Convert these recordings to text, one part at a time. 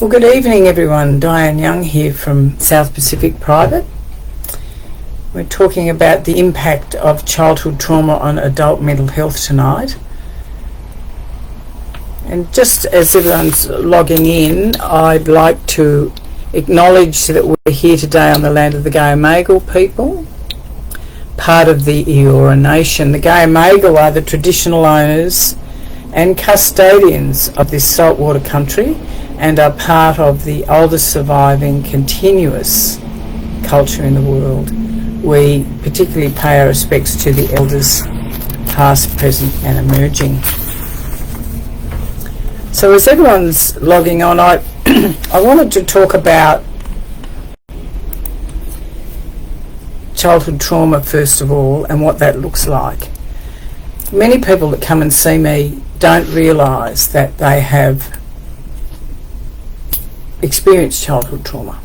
Well, good evening everyone. Diane Young here from South Pacific Private. We're talking about the impact of childhood trauma on adult mental health tonight. And just as everyone's logging in, I'd like to acknowledge that we're here today on the land of the Gayamagal people, part of the Eora Nation. The Gayamagal are the traditional owners and custodians of this saltwater country and are part of the oldest surviving continuous culture in the world. We particularly pay our respects to the elders past, present and emerging. So as everyone's logging on, I wanted to talk about childhood trauma first of all and what that looks like. Many people that come and see me don't realise that they have experienced childhood trauma.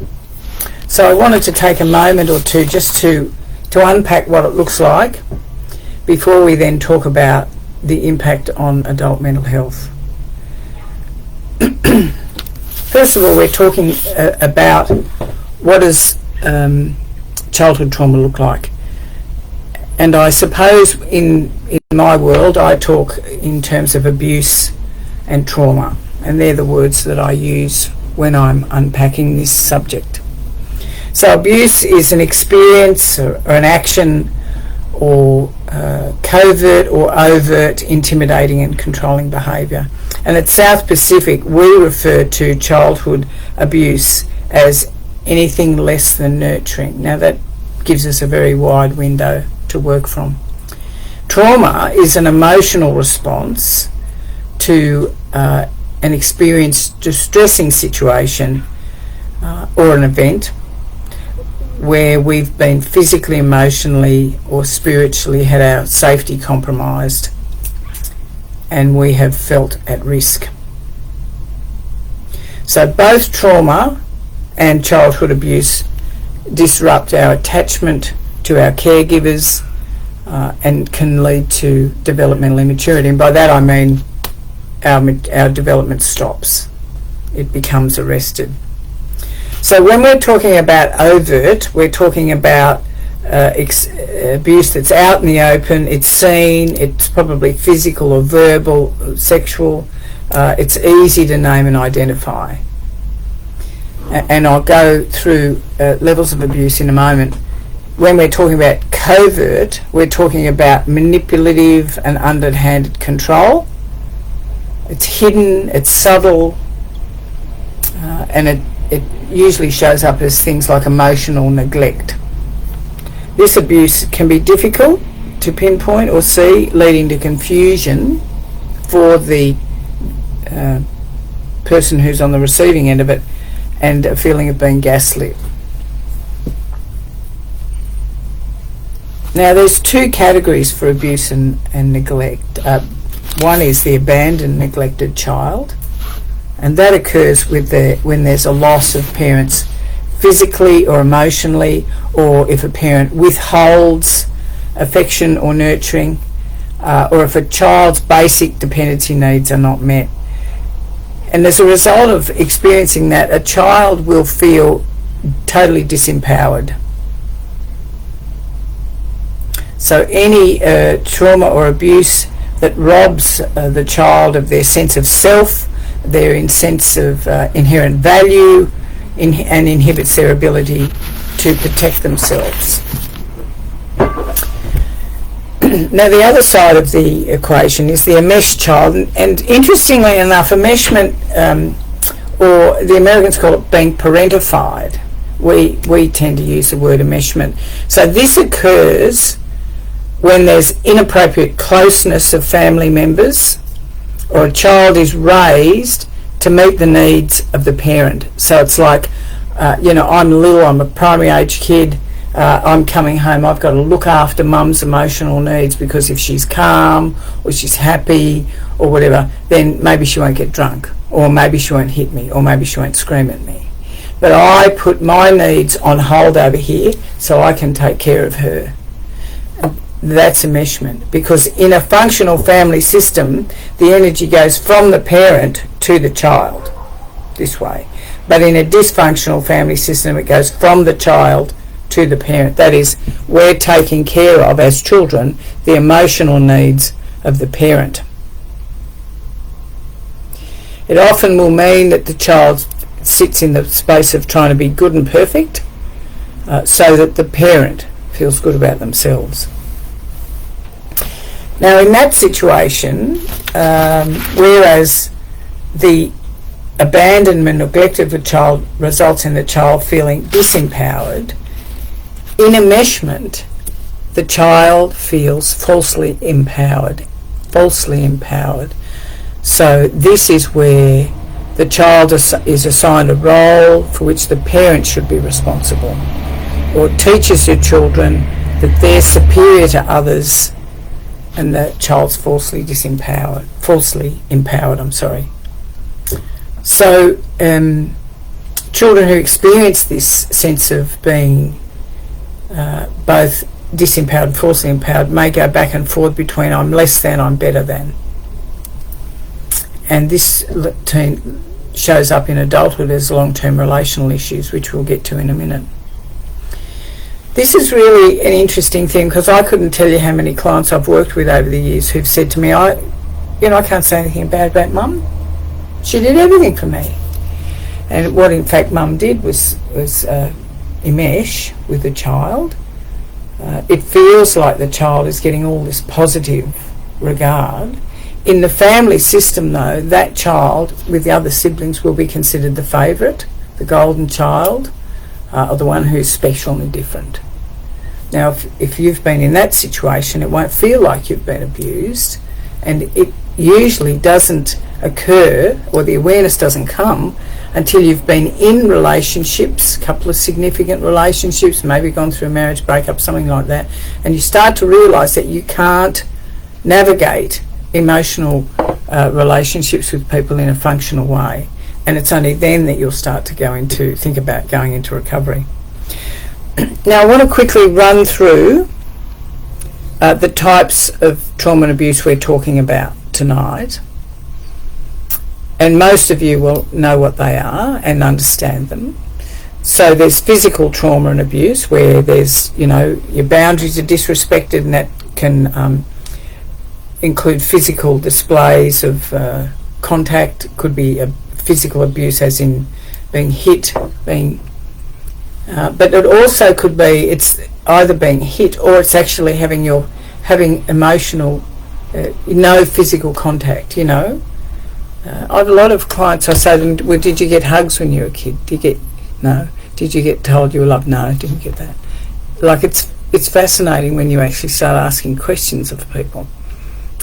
So I wanted to take a moment or two just to unpack what it looks like before we then talk about the impact on adult mental health. First of all, we're talking about what does childhood trauma look like. And I suppose in my world I talk in terms of abuse and trauma, and they're the words that I use when I'm unpacking this subject. So abuse is an experience or an action or covert or overt intimidating and controlling behaviour. And at South Pacific we refer to childhood abuse as anything less than nurturing. Now that gives us a very wide window to work from. Trauma is an emotional response to an experienced distressing situation or an event where we've been physically, emotionally or spiritually had our safety compromised and we have felt at risk. So both trauma and childhood abuse disrupt our attachment to our caregivers and can lead to developmental immaturity. And by that I mean our development stops. It becomes arrested. So when we're talking about overt, we're talking about abuse that's out in the open, it's seen, it's probably physical or verbal, sexual, it's easy to name and identify. And I'll go through levels of abuse in a moment. When we're talking about covert, we're talking about manipulative and underhanded control. It's hidden, it's subtle, and it usually shows up as things like emotional neglect. This abuse can be difficult to pinpoint or see, leading to confusion for the person who's on the receiving end of it and a feeling of being gaslit. Now there's two categories for abuse and neglect. One is the abandoned, neglected child, and that occurs when there's a loss of parents physically or emotionally, or if a parent withholds affection or nurturing, or if a child's basic dependency needs are not met. And as a result of experiencing that, a child will feel totally disempowered. So any trauma or abuse that robs the child of their sense of self, their sense of inherent value, and inhibits their ability to protect themselves. Now the other side of the equation is the enmeshed child, and interestingly enough, enmeshment, or the Americans call it being parentified. We tend to use the word enmeshment. So this occurs when there's inappropriate closeness of family members, or a child is raised to meet the needs of the parent. So it's like, I'm little, I'm a primary age kid, I'm coming home, I've got to look after mum's emotional needs, because if she's calm or she's happy or whatever, then maybe she won't get drunk, or maybe she won't hit me, or maybe she won't scream at me. But I put my needs on hold over here so I can take care of her. That's enmeshment, because in a functional family system the energy goes from the parent to the child this way. But in a dysfunctional family system, it goes from the child to the parent. That is, we're taking care of, as children, the emotional needs of the parent. It often will mean that the child sits in the space of trying to be good and perfect, so that the parent feels good about themselves. Now, in that situation, whereas the abandonment, neglect of a child results in the child feeling disempowered, in enmeshment, the child feels falsely empowered. So this is where the child is assigned a role for which the parent should be responsible, or teaches the children that they're superior to others, and the child's falsely empowered. So children who experience this sense of being both disempowered and falsely empowered may go back and forth between I'm less than, I'm better than. And this shows up in adulthood as long-term relational issues, which we'll get to in a minute. This is really an interesting thing, because I couldn't tell you how many clients I've worked with over the years who've said to me, I can't say anything bad about Mum. She did everything for me. And what in fact Mum did was enmesh with the child. It feels like the child is getting all this positive regard. In the family system, though, that child with the other siblings will be considered the favourite, the golden child, or the one who's special and different. Now, if you've been in that situation, it won't feel like you've been abused, and it usually doesn't occur, or the awareness doesn't come, until you've been in relationships, a couple of significant relationships, maybe gone through a marriage breakup, something like that, and you start to realise that you can't navigate emotional relationships with people in a functional way, and it's only then that you'll start to think about going into recovery. Now, I want to quickly run through the types of trauma and abuse we're talking about tonight, and most of you will know what they are and understand them. So there's physical trauma and abuse, where there's, your boundaries are disrespected, and that can include physical displays of contact. It could be a physical abuse as in being hit, but it also could be it's either being hit or it's actually having emotional, no physical contact. I have a lot of clients, I say to them, well, did you get hugs when you were a kid? No. Did you get told you were loved? No, I didn't get that. Like, it's fascinating when you actually start asking questions of people.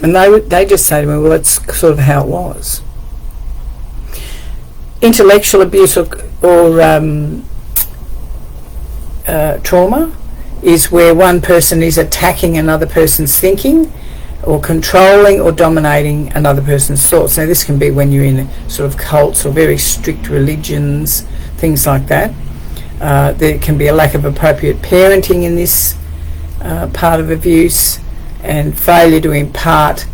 And they just say to me, well, that's sort of how it was. Intellectual abuse or trauma is where one person is attacking another person's thinking, or controlling or dominating another person's thoughts. Now, this can be when you're in sort of cults or very strict religions, things like that. There can be a lack of appropriate parenting in this part of abuse, and failure to impart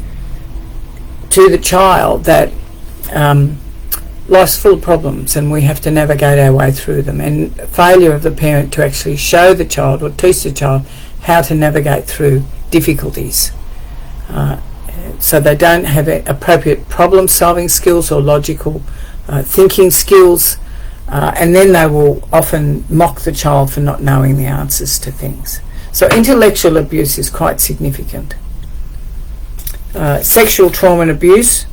to the child that life's full of problems and we have to navigate our way through them, and failure of the parent to actually show the child or teach the child how to navigate through difficulties. So they don't have appropriate problem-solving skills or logical thinking skills, and then they will often mock the child for not knowing the answers to things. So intellectual abuse is quite significant. Sexual trauma and abuse.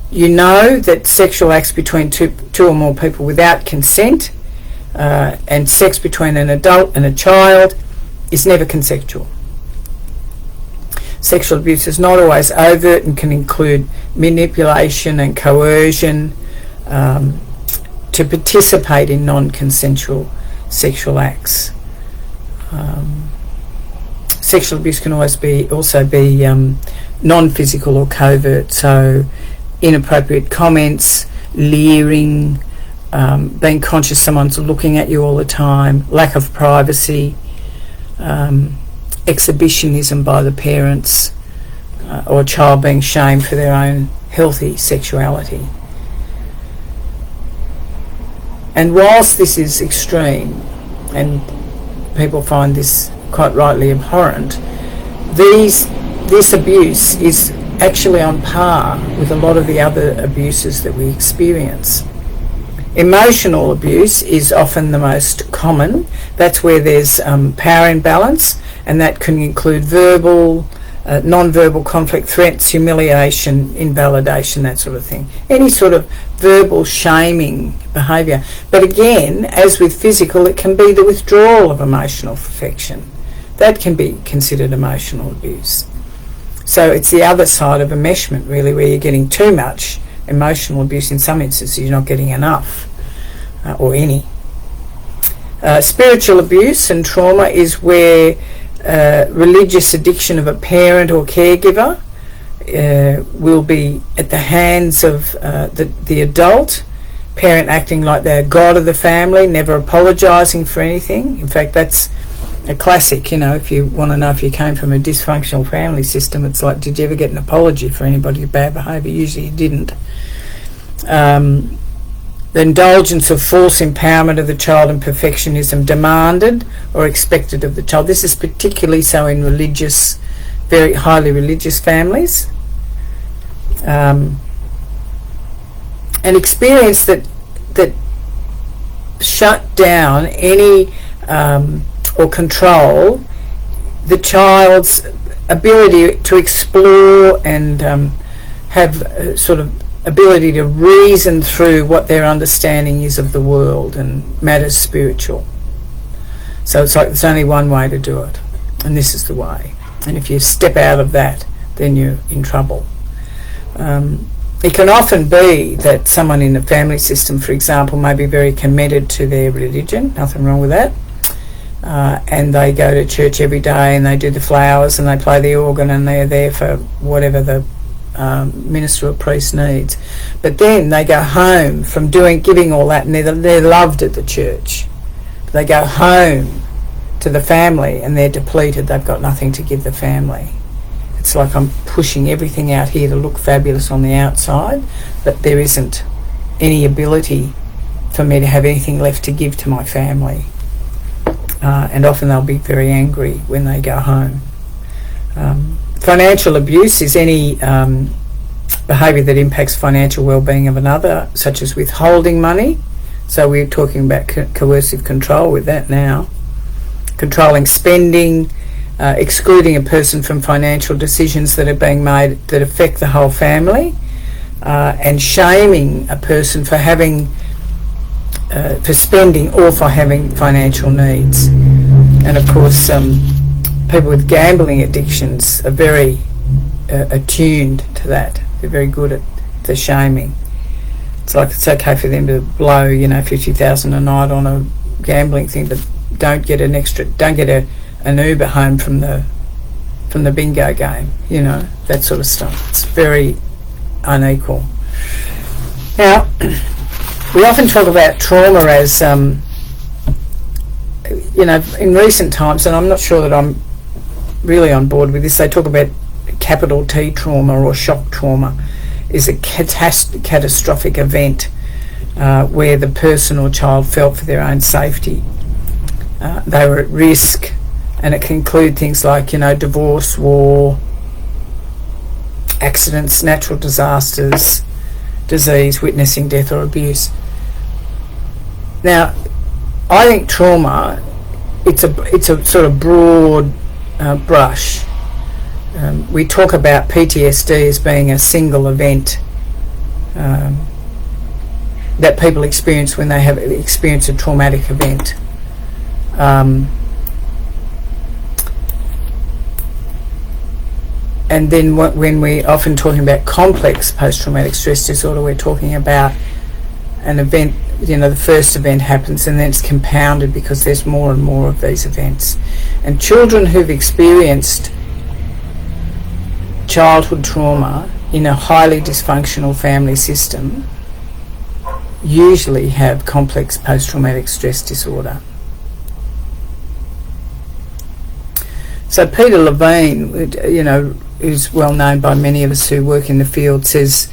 You know that sexual acts between two or more people without consent, and sex between an adult and a child is never consensual. Sexual abuse is not always overt and can include manipulation and coercion to participate in non-consensual sexual acts. Sexual abuse can also be non-physical or covert, so inappropriate comments, leering, being conscious someone's looking at you all the time, lack of privacy, exhibitionism by the parents, or a child being shamed for their own healthy sexuality. And whilst this is extreme, and people find this quite rightly abhorrent, this abuse is actually on par with a lot of the other abuses that we experience. Emotional abuse is often the most common. That's where there's power imbalance, and that can include verbal, non-verbal conflict, threats, humiliation, invalidation, that sort of thing. Any sort of verbal shaming behaviour. But again, as with physical, it can be the withdrawal of emotional affection. That can be considered emotional abuse. So it's the other side of enmeshment, really, where you're getting too much emotional abuse. In some instances, you're not getting enough or any. Spiritual abuse and trauma is where religious addiction of a parent or caregiver will be at the hands of the adult, parent acting like they're god of the family, never apologising for anything. In fact, that's a classic, if you want to know if you came from a dysfunctional family system, it's like, did you ever get an apology for anybody's bad behaviour? Usually you didn't. The indulgence of false empowerment of the child and perfectionism demanded or expected of the child. This is particularly so in religious, very highly religious families. An experience that shut down any or control the child's ability to explore and have sort of ability to reason through what their understanding is of the world and matters spiritual. So it's like there's only one way to do it, and this is the way. And if you step out of that, then you're in trouble. It can often be that someone in the family system, for example, may be very committed to their religion, nothing wrong with that, and they go to church every day and they do the flowers and they play the organ and they're there for whatever the minister or priest needs. But then they go home from giving all that, and they're loved at the church. They go home to the family and they're depleted. They've got nothing to give the family. It's like I'm pushing everything out here to look fabulous on the outside, but there isn't any ability for me to have anything left to give to my family. And often they'll be very angry when they go home. Financial abuse is any behaviour that impacts financial well-being of another, such as withholding money. So we're talking about coercive control with that now. Controlling spending, excluding a person from financial decisions that are being made that affect the whole family, and shaming a person for for spending or for having financial needs. And of course, people with gambling addictions are very attuned to that. They're very good at the shaming. It's like it's okay for them to blow, $50,000 a night on a gambling thing, but don't get an Uber home from the bingo game, that sort of stuff. It's very unequal. Now, we often talk about trauma as, in recent times, and I'm not sure that I'm really on board with this, they talk about capital T trauma or shock trauma is a catastrophic event where the person or child felt for their own safety. They were at risk, and it can include things like, divorce, war, accidents, natural disasters, disease, witnessing death or abuse. Now, I think trauma, it's a sort of broad brush. We talk about PTSD as being a single event that people experience when they have experienced a traumatic event. And then when we're often talking about complex post-traumatic stress disorder, we're talking about an event, the first event happens and then it's compounded because there's more and more of these events. And children who've experienced childhood trauma in a highly dysfunctional family system usually have complex post-traumatic stress disorder. So Peter Levine, who's well known by many of us who work in the field, says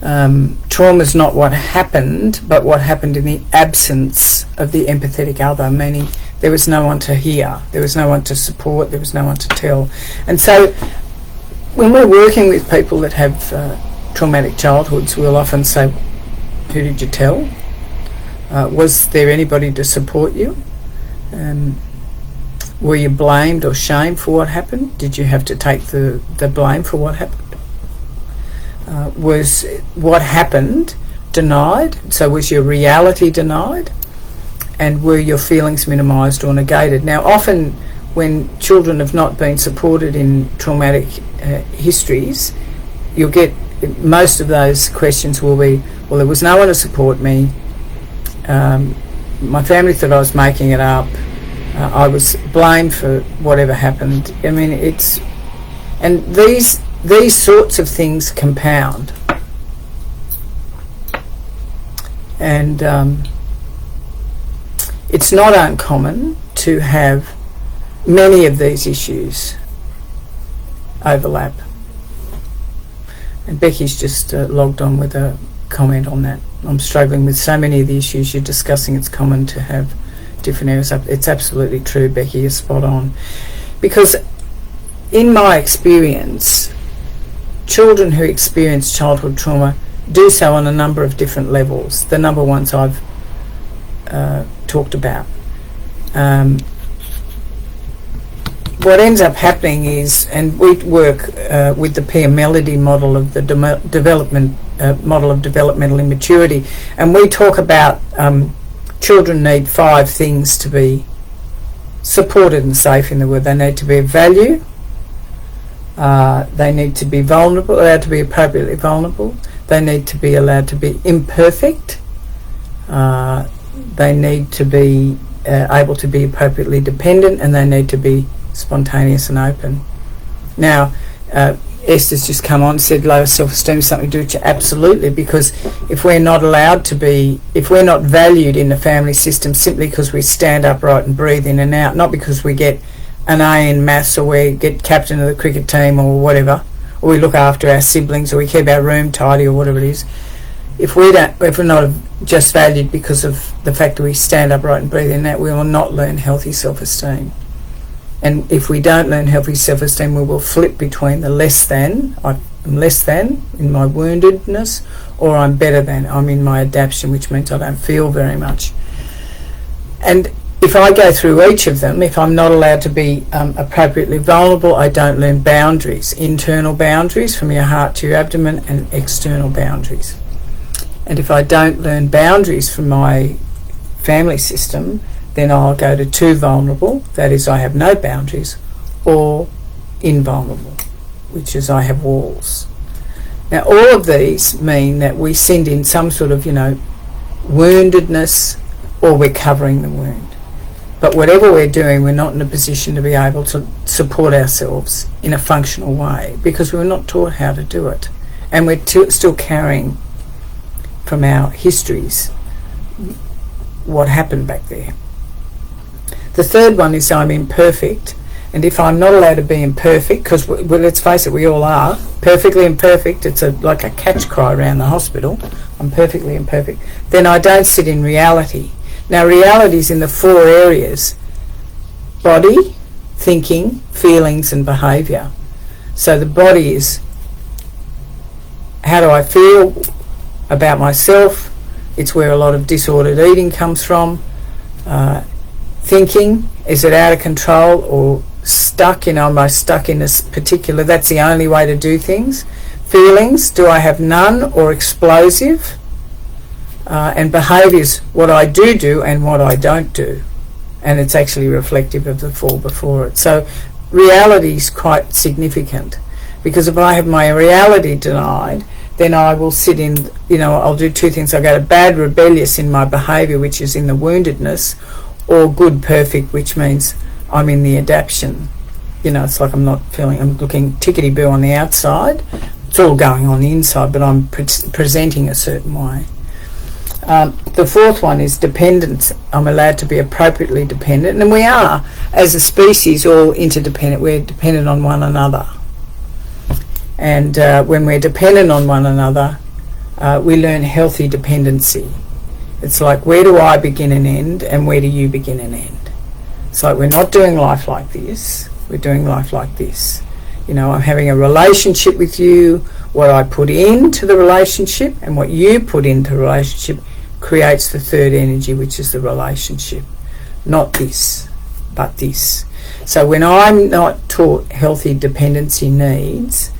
Trauma is not what happened, but what happened in the absence of the empathetic other, meaning there was no one to hear, there was no one to support, there was no one to tell. And so when we're working with people that have traumatic childhoods, we'll often say, who did you tell? Was there anybody to support you? Were you blamed or shamed for what happened? Did you have to take the blame for what happened? Was what happened denied? So was your reality denied? And were your feelings minimised or negated? Now, often when children have not been supported in traumatic histories, you'll get most of those questions will be, well, there was no one to support me. My family thought I was making it up. I was blamed for whatever happened. I mean, and these sorts of things compound. And it's not uncommon to have many of these issues overlap. And Becky's just logged on with a comment on that. I'm struggling with so many of the issues you're discussing. It's common to have different areas. It's absolutely true, Becky, you're spot on. Because in my experience, children who experience childhood trauma do so on a number of different levels. The number ones I've talked about. What ends up happening is, and we work with the peer melody model of the model of developmental immaturity, and we talk about children need 5 things to be supported and safe in the world. They need to be of value. They need to be vulnerable, allowed to be appropriately vulnerable. They need to be allowed to be imperfect. They need to be able to be appropriately dependent, and they need to be spontaneous and open. Now, Esther's just come on and said low self-esteem is something to do with you. Absolutely, because if we're not allowed to be, if we're not valued in the family system simply because we stand upright and breathe in and out, not because we get an A in maths or we get captain of the cricket team or whatever, or we look after our siblings or we keep our room tidy or whatever it is, if we're not just valued because of the fact that we stand upright and breathe in and out, we will not learn healthy self-esteem. And if we don't learn healthy self-esteem, we will flip between the less than, I'm less than in my woundedness, or I'm better than, I'm in my adaptation, which means I don't feel very much. And if I go through each of them, if I'm not allowed to be appropriately vulnerable, I don't learn boundaries, internal boundaries from your heart to your abdomen, and external boundaries. And if I don't learn boundaries from my family system, then I'll go to too vulnerable, that is I have no boundaries, or invulnerable, which is I have walls. Now all of these mean that we send in some sort of, woundedness, or we're covering the wound. But whatever we're doing, we're not in a position to be able to support ourselves in a functional way because we're not taught how to do it. And we're still carrying from our histories what happened back there. The third one is I'm imperfect, and if I'm not allowed to be imperfect, because let's face it, we all are perfectly imperfect, it's like a catch cry around the hospital, I'm perfectly imperfect, then I don't sit in reality. Now reality is in the 4 areas: body, thinking, feelings and behaviour. So the body is, how do I feel about myself? It's where a lot of disordered eating comes from. Thinking, is it out of control or stuck? Am I stuck in this particular, that's the only way to do things? Feelings, do I have none or explosive? And behaviours, what I do and what I don't do. And it's actually reflective of the 4 before it. So reality is quite significant, because if I have my reality denied, then I will sit in, I'll do 2 things. I'll go to bad rebellious in my behaviour, which is in the woundedness, or good perfect, which means I'm in the adaptation. It's like I'm not feeling, I'm looking tickety-boo on the outside. It's all going on the inside, but I'm presenting a certain way. The 4th one is dependence. I'm allowed to be appropriately dependent, and we are, as a species, all interdependent. We're dependent on one another. And when we're dependent on one another, we learn healthy dependency. It's like, where do I begin and end, and where do you begin and end? It's like, we're not doing life like this, we're doing life like this. You know, I'm having a relationship with you. What I put into the relationship and what you put into the relationship creates the third energy, which is the relationship. Not this, but this. So when I'm not taught healthy dependency needs,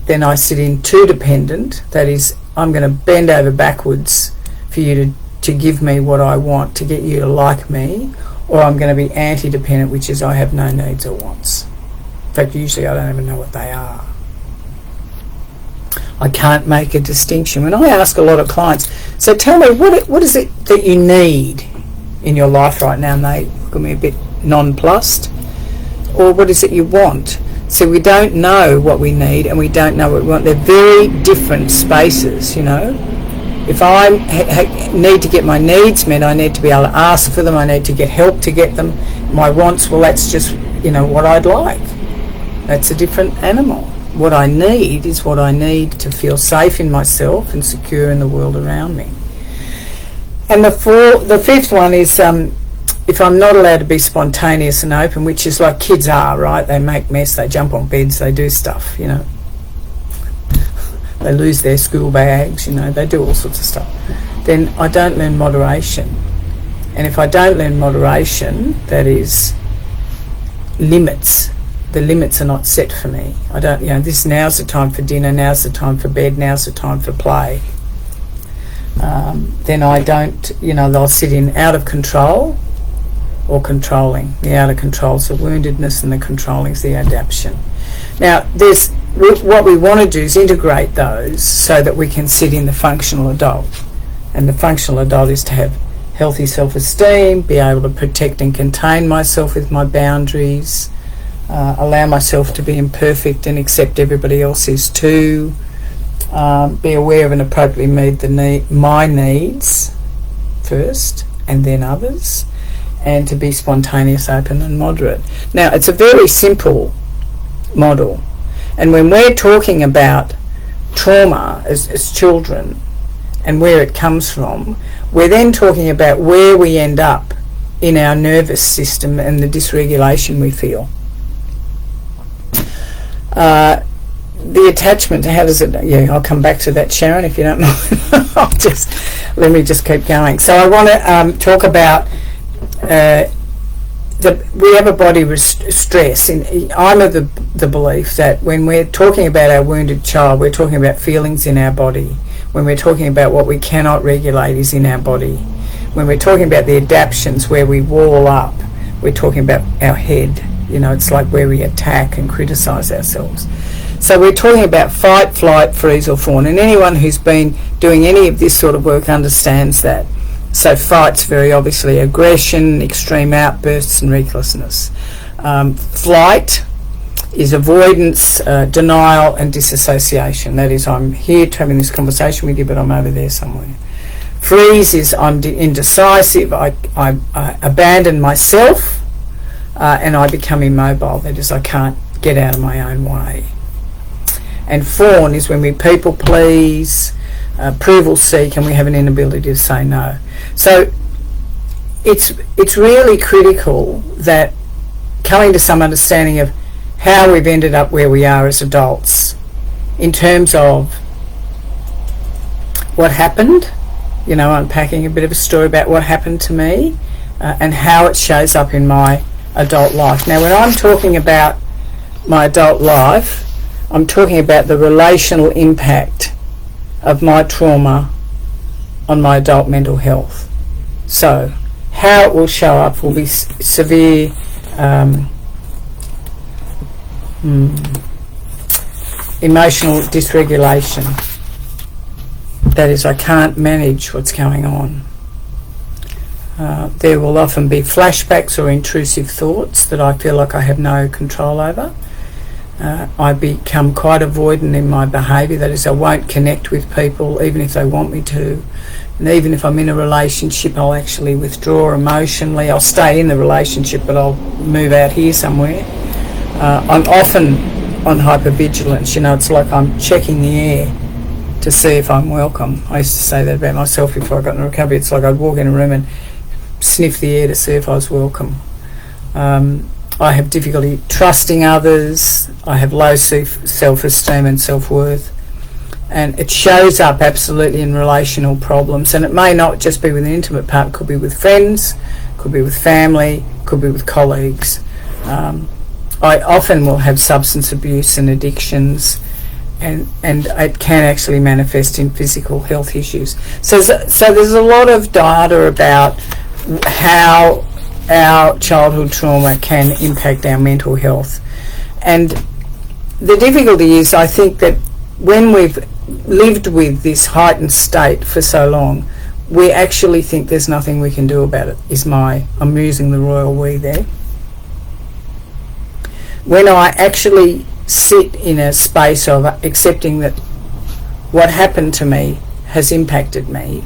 then I sit in too dependent. That is, I'm going to bend over backwards for you to give me what I want, to get you to like me, or I'm going to be anti-dependent, which is I have no needs or wants. In fact, usually I don't even know what they are. I can't make a distinction. When I ask a lot of clients, so tell me, what is it that you need in your life right now? And they look at me a bit nonplussed. Or what is it you want? So we don't know what we need and we don't know what we want. They're very different spaces, you know. If I need to get my needs met, I need to be able to ask for them. I need to get help to get them. My wants, well, that's just, you know, what I'd like. That's a different animal. What I need is what I need to feel safe in myself and secure in the world around me. And the fifth one is if I'm not allowed to be spontaneous and open, which is like kids are, right? They make mess, they jump on beds, they do stuff, you know. They lose their school bags, you know, they do all sorts of stuff. Then I don't learn moderation. And if I don't learn moderation, that is limits. The limits are not set for me. I don't, you know, now's the time for dinner, now's the time for bed, now's the time for play. Then I don't, you know, they'll sit in out of control or controlling. The out of control is the woundedness and the controlling is the adaptation. Now, what we want to do is integrate those so that we can sit in the functional adult. And the functional adult is to have healthy self-esteem, be able to protect and contain myself with my boundaries, allow myself to be imperfect and accept everybody else is too, be aware of and appropriately meet my needs first and then others, and to be spontaneous, open and moderate. Now, it's a very simple model, and when we're talking about trauma as children and where it comes from, we're then talking about where we end up in our nervous system and the dysregulation we feel. The attachment, how does it, yeah, I'll come back to that, Sharon, if you don't mind. Let me just keep going. So I want to talk about we have a body stress. I'm of the belief that when we're talking about our wounded child, we're talking about feelings in our body. When we're talking about what we cannot regulate is in our body. When we're talking about the adaptions where we wall up, we're talking about our head. You know, it's like where we attack and criticise ourselves. So we're talking about fight, flight, freeze or fawn. And anyone who's been doing any of this sort of work understands that. So fight's very obviously aggression, extreme outbursts and recklessness. Flight is avoidance, denial and disassociation. That is, I'm here having this conversation with you, but I'm over there somewhere. Freeze is I'm indecisive, I abandon myself and I become immobile. That is, I can't get out of my own way. And fawn is when we people please, approval seek, and we have an inability to say no. So it's really critical that coming to some understanding of how we've ended up where we are as adults in terms of what happened, you know, unpacking a bit of a story about what happened to me and how it shows up in my adult life. Now, when I'm talking about my adult life, I'm talking about the relational impact of my trauma on my adult mental health. So how it will show up will be severe emotional dysregulation. That is, I can't manage what's going on. There will often be flashbacks or intrusive thoughts that I feel like I have no control over. I become quite avoidant in my behaviour. That is, I won't connect with people even if they want me to. And even if I'm in a relationship, I'll actually withdraw emotionally. I'll stay in the relationship, but I'll move out here somewhere. I'm often on hypervigilance. You know, it's like I'm checking the air to see if I'm welcome. I used to say that about myself before I got in recovery. It's like I'd walk in a room and sniff the air to see if I was welcome. I have difficulty trusting others. I have low self-esteem and self-worth. And it shows up absolutely in relational problems. And it may not just be with an intimate partner. It could be with friends, could be with family, could be with colleagues. I often will have substance abuse and addictions, and it can actually manifest in physical health issues. So there's a lot of data about how our childhood trauma can impact our mental health. And the difficulty is, I think, that when we've lived with this heightened state for so long, we actually think there's nothing we can do about it, I'm using the royal we there. When I actually sit in a space of accepting that what happened to me has impacted me,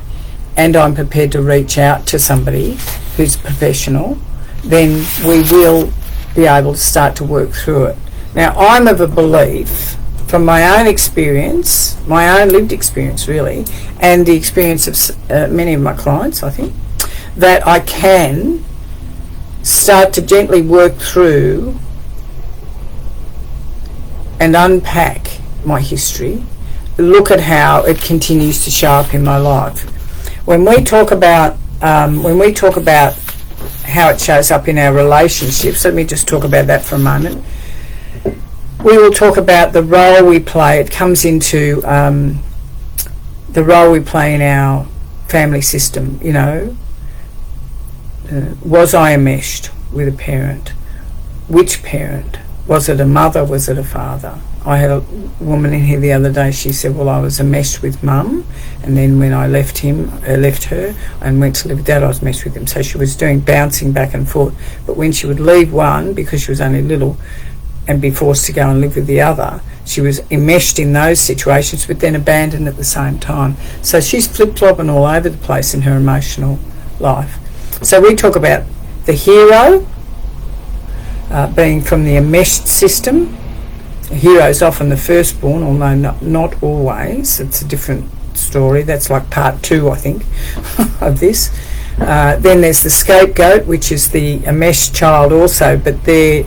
and I'm prepared to reach out to somebody who's professional, then we will be able to start to work through it. Now, I'm of a belief, from my own experience, my own lived experience really, and the experience of many of my clients, I think, that I can start to gently work through and unpack my history, look at how it continues to show up in my life. When we talk about how it shows up in our relationships, let me just talk about that for a moment. We will talk about the role we play. It comes into the role we play in our family system. You know, was I enmeshed with a parent? Which parent? Was it a mother? Was it a father? I had a woman in here the other day. She said, well, I was enmeshed with mum, and then when I left her and went to live with dad, I was enmeshed with him. So she was doing bouncing back and forth. But when she would leave one, because she was only little, and be forced to go and live with the other, she was enmeshed in those situations, but then abandoned at the same time. So she's flip-flopping all over the place in her emotional life. So we talk about the hero being from the enmeshed system. The hero is often the firstborn, although not always. It's a different story. That's like part 2, I think, of this. Then there's the scapegoat, which is the enmeshed child also, but they're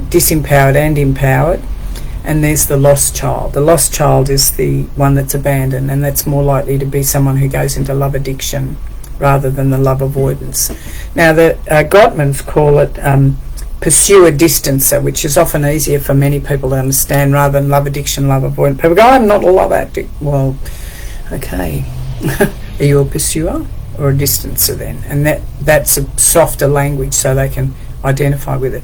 disempowered and empowered. And there's the lost child. The lost child is the one that's abandoned, and that's more likely to be someone who goes into love addiction rather than the love avoidance. Now, the Gottmans call it pursuer distancer, which is often easier for many people to understand rather than love addiction, love avoidance. People go, I'm not a love addict. Well, okay. Are you a pursuer or a distancer then? And that's a softer language so they can identify with it.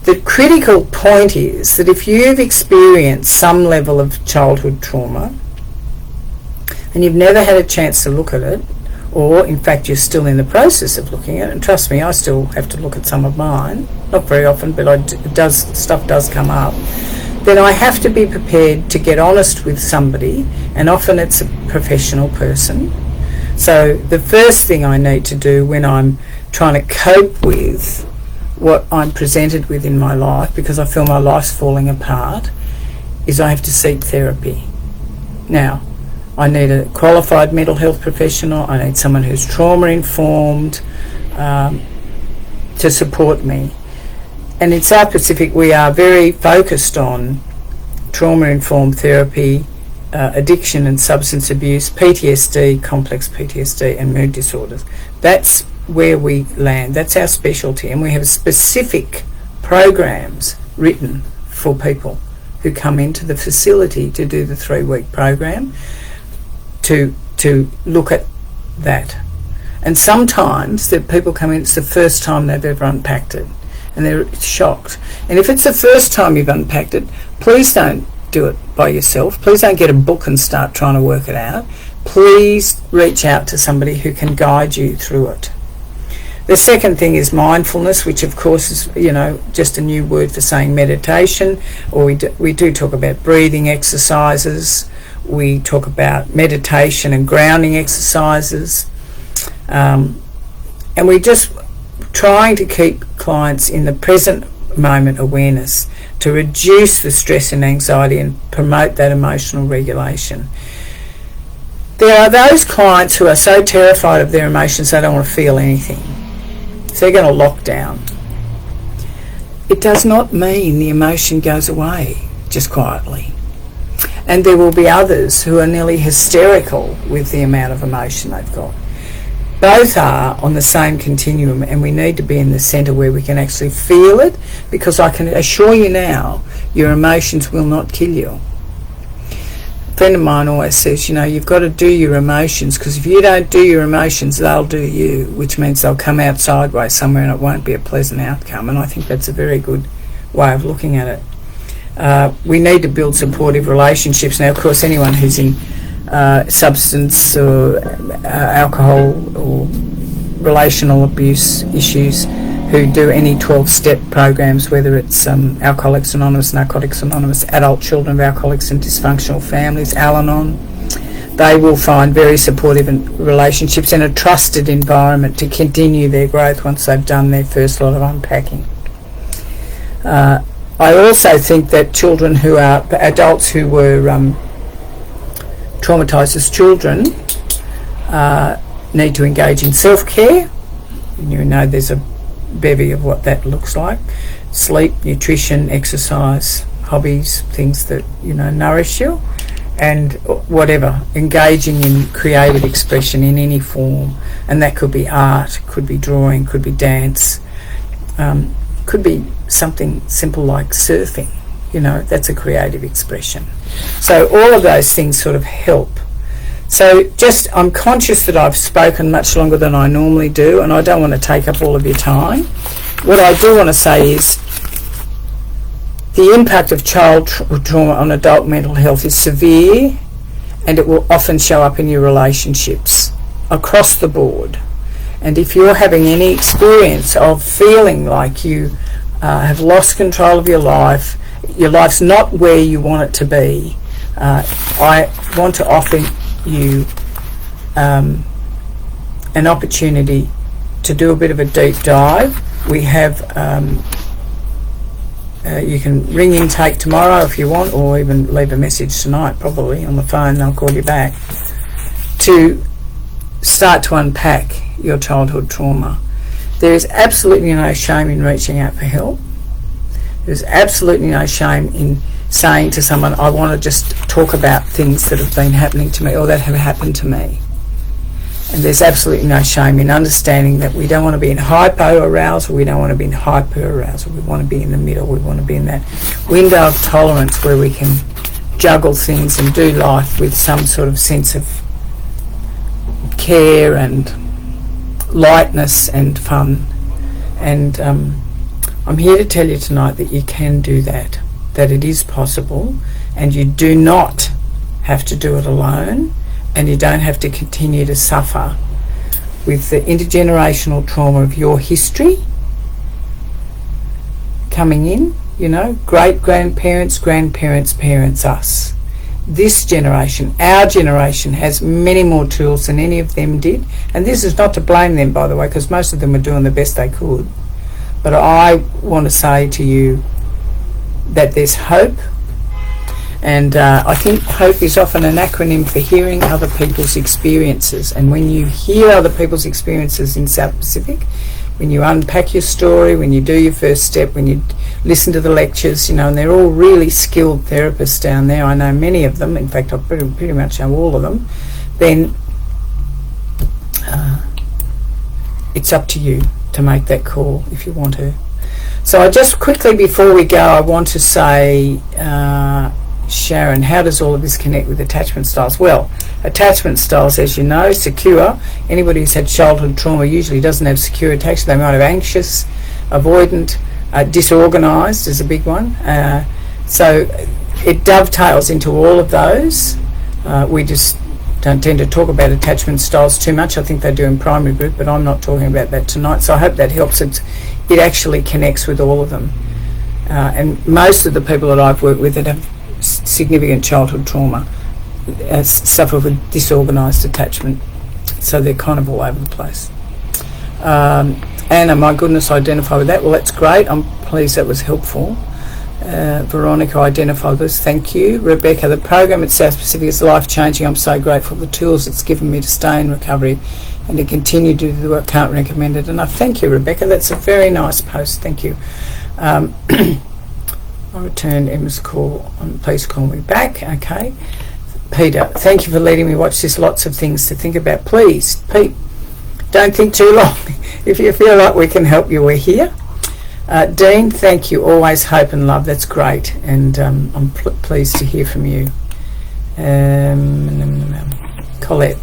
The critical point is that if you've experienced some level of childhood trauma and you've never had a chance to look at it, or in fact you're still in the process of looking at it, and trust me, I still have to look at some of mine, not very often, but stuff does come up, then I have to be prepared to get honest with somebody, and often it's a professional person. So the first thing I need to do when I'm trying to cope with what I'm presented with in my life, because I feel my life's falling apart, is I have to seek therapy. Now, I need a qualified mental health professional. I need someone who's trauma-informed to support me. And in South Pacific, we are very focused on trauma-informed therapy, addiction and substance abuse, PTSD, complex PTSD, and mood disorders. That's where we land. That's our specialty, and we have specific programs written for people who come into the facility to do the 3-week program to look at that. And sometimes the people come in, it's the first time they've ever unpacked it, and they're shocked. And if it's the first time you've unpacked it, please don't do it by yourself. Please don't get a book and start trying to work it out. Please reach out to somebody who can guide you through it. The second thing is mindfulness, which of course is, just a new word for saying meditation, or we do talk about breathing exercises. We talk about meditation and grounding exercises. And we're just trying to keep clients in the present moment awareness to reduce the stress and anxiety and promote that emotional regulation. There are those clients who are so terrified of their emotions they don't want to feel anything. So they're going to lock down. It does not mean the emotion goes away just quietly. And there will be others who are nearly hysterical with the amount of emotion they've got. Both are on the same continuum, and we need to be in the centre where we can actually feel it, because I can assure you now, your emotions will not kill you. A friend of mine always says, you've got to do your emotions, because if you don't do your emotions, they'll do you, which means they'll come out sideways somewhere and it won't be a pleasant outcome. And I think that's a very good way of looking at it. We need to build supportive relationships. Now, of course, anyone who's in substance or alcohol or relational abuse issues who do any 12-step programs, whether it's Alcoholics Anonymous, Narcotics Anonymous, Adult Children of Alcoholics and Dysfunctional Families, Al-Anon, they will find very supportive relationships and a trusted environment to continue their growth once they've done their first lot of unpacking. I also think that children who are adults who were traumatised as children need to engage in self-care. There's a bevy of what that looks like: sleep, nutrition, exercise, hobbies, things that nourish you, and whatever, engaging in creative expression in any form. And that could be art, could be drawing, could be dance, could be something simple like surfing. That's a creative expression. So all of those things sort of help. So I'm conscious that I've spoken much longer than I normally do, and I don't want to take up all of your time. What I do want to say is the impact of child trauma on adult mental health is severe, and it will often show up in your relationships across the board. And if you're having any experience of feeling like you have lost control of your life's not where you want it to be, I want to offer you an opportunity to do a bit of a deep dive. We have you can ring intake tomorrow if you want, or even leave a message tonight, probably on the phone, and I'll call you back, to start to unpack your childhood trauma. There is absolutely no shame in reaching out for help. There's absolutely no shame in saying to someone, I want to just talk about things that have been happening to me or that have happened to me. And there's absolutely no shame in understanding that we don't want to be in hypo-arousal, we don't want to be in hyper-arousal, we want to be in the middle, we want to be in that window of tolerance where we can juggle things and do life with some sort of sense of care and lightness and fun. And I'm here to tell you tonight that you can do that it is possible, and you do not have to do it alone, and you don't have to continue to suffer with the intergenerational trauma of your history coming in, great-grandparents, grandparents, parents, us. This generation, our generation, has many more tools than any of them did. And this is not to blame them, by the way, because most of them were doing the best they could. But I want to say to you that there's hope. And I think hope is often an acronym for hearing other people's experiences. And when you hear other people's experiences in South Pacific, when you unpack your story, when you do your first step, when you listen to the lectures, and they're all really skilled therapists down there. I know many of them. In fact, I pretty much know all of them. Then it's up to you to make that call if you want to. So I just quickly, before we go, I want to say, Sharon, how does all of this connect with attachment styles? Well, attachment styles, as you know, secure. Anybody who's had childhood trauma usually doesn't have secure attachment. They might have anxious, avoidant, disorganised is a big one. So it dovetails into all of those. We just don't tend to talk about attachment styles too much. I think they do in primary group, but I'm not talking about that tonight. So I hope that helps. It actually connects with all of them. And most of the people that I've worked with that have significant childhood trauma suffer with disorganised attachment. So they're kind of all over the place. Anna, my goodness, identify with that. Well, that's great. I'm pleased that was helpful. Veronica, identify this. Thank you. Rebecca, the program at South Pacific is life-changing. I'm so grateful for the tools it's given me to stay in recovery and to continue to do the work. Can't recommend it enough. Thank you, Rebecca. That's a very nice post. Thank you. I returned Emma's call. Please call me back. Okay. Peter, thank you for letting me watch this. Lots of things to think about. Please, Pete, don't think too long. If you feel like we can help you, we're here. Dean, thank you. Always hope and love. That's great. And I'm pleased to hear from you. Colette,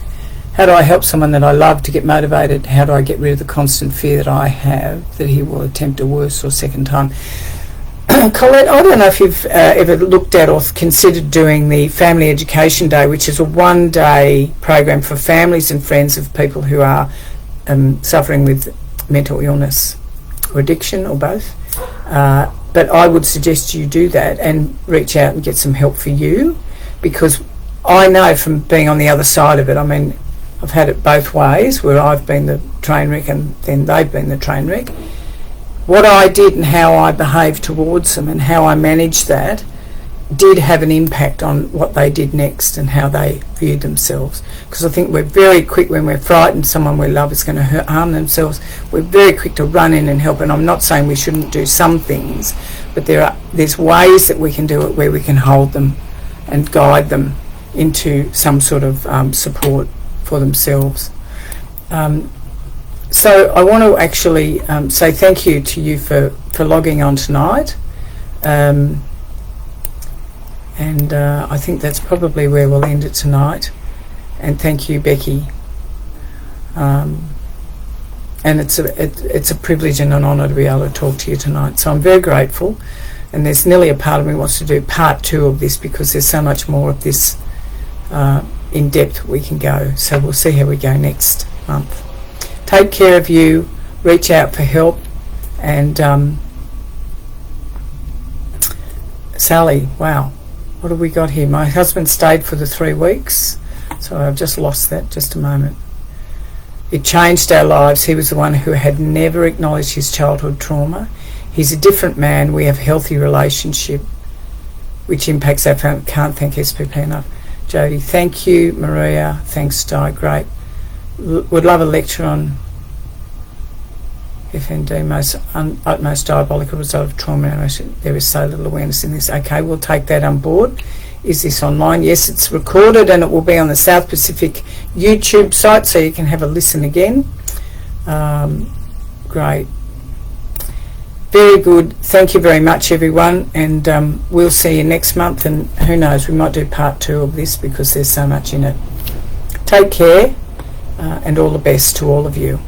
how do I help someone that I love to get motivated? How do I get rid of the constant fear that I have that he will attempt a worse or second time? Colette, I don't know if you've ever looked at or considered doing the Family Education Day, which is a one-day program for families and friends of people who are suffering with mental illness or addiction or both. But I would suggest you do that and reach out and get some help for you, because I know from being on the other side of it, I mean, I've had it both ways, where I've been the train wreck and then they've been the train wreck. What I did and how I behaved towards them and how I managed that did have an impact on what they did next and how they viewed themselves. Because I think we're very quick, when we're frightened someone we love is going to harm themselves, we're very quick to run in and help. And I'm not saying we shouldn't do some things, but there's ways that we can do it where we can hold them and guide them into some sort of support for themselves. So I want to actually say thank you to you for logging on tonight. And I think that's probably where we'll end it tonight. And thank you, Becky. And it's a privilege and an honour to be able to talk to you tonight. So I'm very grateful. And there's nearly a part of me wants to do part 2 of this, because there's so much more of this in depth we can go. So we'll see how we go next month. Take care of you. Reach out for help. And Sally, wow. What have we got here? My husband stayed for the 3 weeks. So I've just lost that, just a moment. It changed our lives. He was the one who had never acknowledged his childhood trauma. He's a different man. We have a healthy relationship, which impacts our family. Can't thank SPP enough. Jody, thank you. Maria, thanks, Di. Great. Would love a lecture on FND, utmost diabolical result of trauma. There is so little awareness in this. Okay, we'll take that on board. Is this online? Yes, it's recorded and it will be on the South Pacific YouTube site, so you can have a listen again. Great. Very good. Thank you very much, everyone. And we'll see you next month. And who knows, we might do part 2 of this, because there's so much in it. Take care. And all the best to all of you.